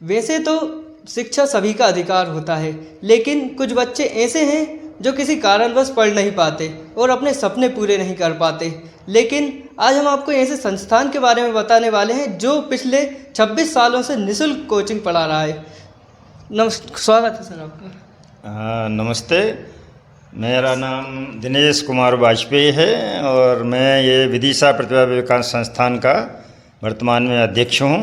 वैसे तो शिक्षा सभी का अधिकार होता है, लेकिन कुछ बच्चे ऐसे हैं जो किसी कारणवश पढ़ नहीं पाते और अपने सपने पूरे नहीं कर पाते। लेकिन आज हम आपको ऐसे संस्थान के बारे में बताने वाले हैं जो पिछले 26 सालों से निःशुल्क कोचिंग पढ़ा रहा है। स्वागत है सर आपका। नमस्ते, मेरा नाम दिनेश कुमार वाजपेयी है और मैं ये विदिशा प्रतिभा विकास संस्थान का वर्तमान में अध्यक्ष हूँ।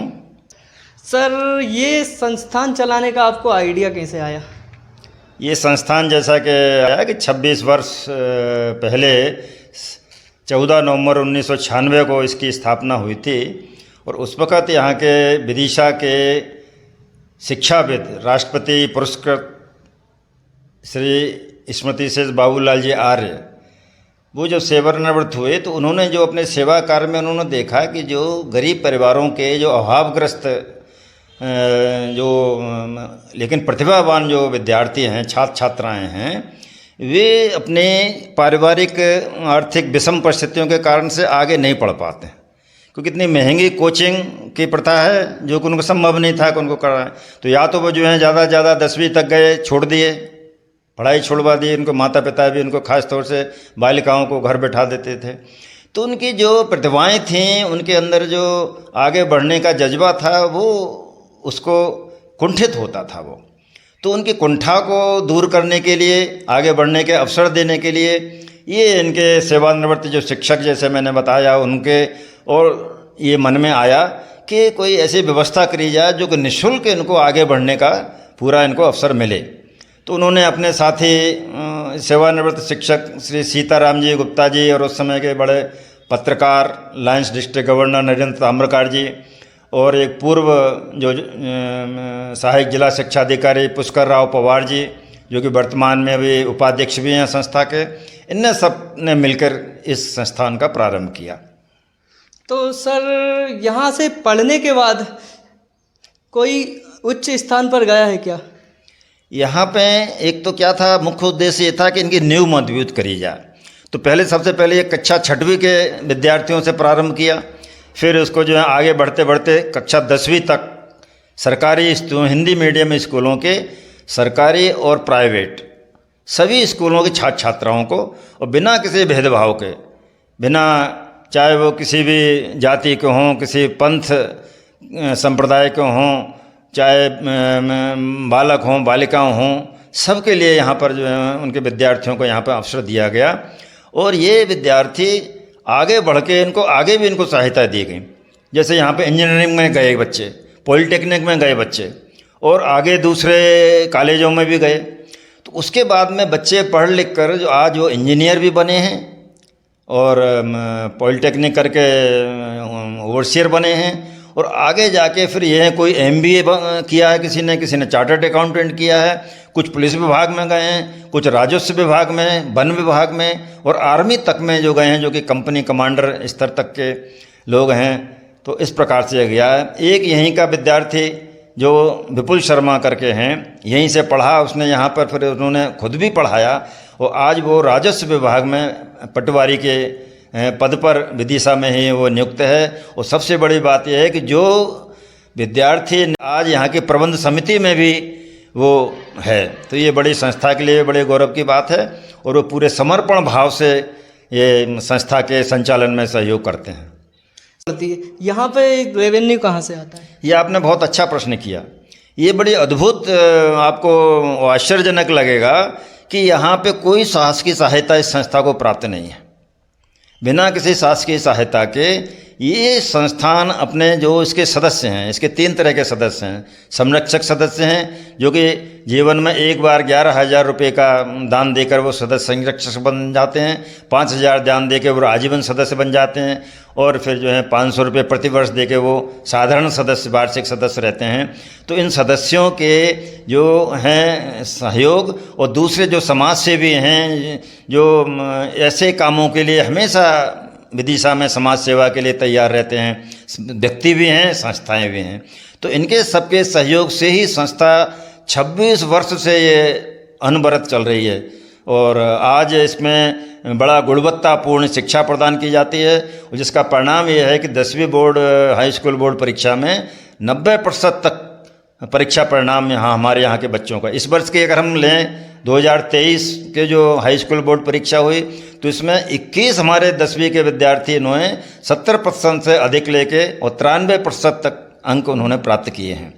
सर, ये संस्थान चलाने का आपको आइडिया कैसे आया? ये संस्थान जैसा कि आया कि 26 वर्ष पहले 14 नवंबर 1996 को इसकी स्थापना हुई थी और उस वक़्त यहाँ के विदिशा के शिक्षाविद राष्ट्रपति पुरस्कृत श्री स्मृति शेष बाबूलाल जी आर्य वो जब सेवानिवृत्त हुए तो उन्होंने जो अपने सेवा कार्य में उन्होंने देखा कि जो गरीब परिवारों के जो अभावग्रस्त जो लेकिन प्रतिभावान जो विद्यार्थी हैं, छात्र छात्राएं हैं, वे अपने पारिवारिक आर्थिक विषम परिस्थितियों के कारण से आगे नहीं पढ़ पाते क्योंकि इतनी महंगी कोचिंग की प्रथा है जो कि उनको संभव नहीं था कि उनको कराएं। तो या तो वो जो है ज़्यादा से ज़्यादा 10वीं तक गए, छोड़ दिए, पढ़ाई छुड़वा दी। उनको माता पिता भी उनको खास तौर से बालिकाओं को घर बैठा देते थे। तो उनकी जो प्रतिभाएं थीं, उनके अंदर जो आगे बढ़ने का जज्बा था वो उसको कुंठित होता था वो। तो उनकी कुंठा को दूर करने के लिए, आगे बढ़ने के अवसर देने के लिए ये इनके सेवानिवृत्त जो शिक्षक जैसे मैंने बताया उनके और ये मन में आया कि कोई ऐसी व्यवस्था करी जाए जो कि निःशुल्क इनको आगे बढ़ने का पूरा इनको अवसर मिले। तो उन्होंने अपने साथी सेवानिवृत्त शिक्षक श्री सीताराम जी गुप्ता जी और उस समय के बड़े पत्रकार lions district governor Narendra Tamrakar ji और एक पूर्व जो सहायक जिला शिक्षा अधिकारी पुष्कर राव पवार जी जो कि वर्तमान में भी उपाध्यक्ष भी हैं संस्था के, इनने सब ने मिलकर इस संस्थान का प्रारंभ किया। तो सर, यहाँ से पढ़ने के बाद कोई उच्च स्थान पर गया है क्या? यहाँ पे एक तो क्या था, मुख्य उद्देश्य ये था कि इनकी नींव मजबूत करी जाए। तो पहले सबसे पहले ये कक्षा 6वीं के विद्यार्थियों से प्रारंभ किया, फिर उसको जो है आगे बढ़ते बढ़ते कक्षा 10वीं तक सरकारी हिंदी मीडियम स्कूलों के सरकारी और प्राइवेट सभी स्कूलों के छात्र छात्राओं को और बिना किसी भेदभाव के, बिना चाहे वो किसी भी जाति के हों, किसी पंथ संप्रदाय के हों, चाहे बालक हों बालिकाओं हों, सबके लिए यहाँ पर जो है उनके विद्यार्थियों को यहाँ पर अवसर दिया गया। और ये विद्यार्थी आगे बढ़ के इनको आगे भी इनको सहायता दी गई। जैसे यहाँ पे इंजीनियरिंग में गए बच्चे, पॉलिटेक्निक में गए बच्चे और आगे दूसरे कॉलेजों में भी गए। तो उसके बाद में बच्चे पढ़ लिख कर जो आज वो इंजीनियर भी बने हैं और पॉलिटेक्निक करके ओवरसियर बने हैं और आगे जाके फिर ये कोई MBA किया है, किसी ने चार्टर्ड अकाउंटेंट किया है, कुछ पुलिस विभाग में गए हैं, कुछ राजस्व विभाग में, वन विभाग में और आर्मी तक में जो गए हैं, जो कि कंपनी कमांडर स्तर तक के लोग हैं। तो इस प्रकार से गया है। एक यहीं का विद्यार्थी जो विपुल शर्मा करके हैं, यहीं से पढ़ा उसने, यहाँ पर फिर उन्होंने खुद भी पढ़ाया और आज वो राजस्व विभाग में पटवारी के पद पर विदिशा में ही वो नियुक्त है। और सबसे बड़ी बात यह है कि जो विद्यार्थी आज यहाँ की प्रबंध समिति में भी वो है, तो ये बड़ी संस्था के लिए बड़े गौरव की बात है और वो पूरे समर्पण भाव से ये संस्था के संचालन में सहयोग करते हैं। यहाँ पे रेवेन्यू कहाँ से आता है? ये आपने बहुत अच्छा प्रश्न किया। ये बड़ी अद्भुत, आपको आश्चर्यजनक लगेगा कि यहाँ पे कोई शासकीय सहायता इस संस्था को प्राप्त नहीं है। बिना किसी शासकीय सहायता के ये संस्थान अपने जो इसके सदस्य हैं, इसके 3 तरह के सदस्य हैं। संरक्षक सदस्य हैं जो कि जीवन में एक बार 11,000 रुपये का दान देकर वो सदस्य संरक्षक बन जाते हैं, 5,000 दान देकर वो आजीवन सदस्य बन जाते हैं और फिर जो है 500 रुपये प्रतिवर्ष देकर वो साधारण सदस्य, वार्षिक सदस्य रहते हैं। तो इन सदस्यों के जो हैं सहयोग और दूसरे जो समाज सेवी हैं जो ऐसे कामों के लिए हमेशा विदिशा में समाज सेवा के लिए तैयार रहते हैं, व्यक्ति भी हैं, संस्थाएं भी हैं। तो इनके सबके सहयोग से ही संस्था 26 वर्ष से ये अनवरत चल रही है और आज इसमें बड़ा गुणवत्तापूर्ण शिक्षा प्रदान की जाती है, जिसका परिणाम ये है कि 10वीं बोर्ड हाई स्कूल बोर्ड परीक्षा में 90% तक परीक्षा परिणाम यहाँ हमारे यहाँ के बच्चों का। इस वर्ष के अगर हम लें 2023 के जो हाई स्कूल बोर्ड परीक्षा हुई तो इसमें 21 हमारे 10वीं के विद्यार्थी इन्होंने 70% से अधिक लेके और 93% तक अंक उन्होंने प्राप्त किए हैं।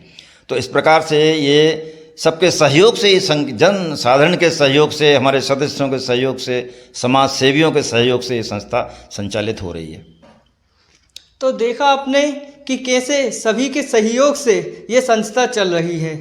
तो इस प्रकार से ये सबके सहयोग से, जन साधारण के सहयोग से, हमारे सदस्यों के सहयोग से, समाज सेवियों के सहयोग से ये संस्था संचालित हो रही है। तो देखा आपने कि कैसे सभी के सहयोग से ये संस्था चल रही है।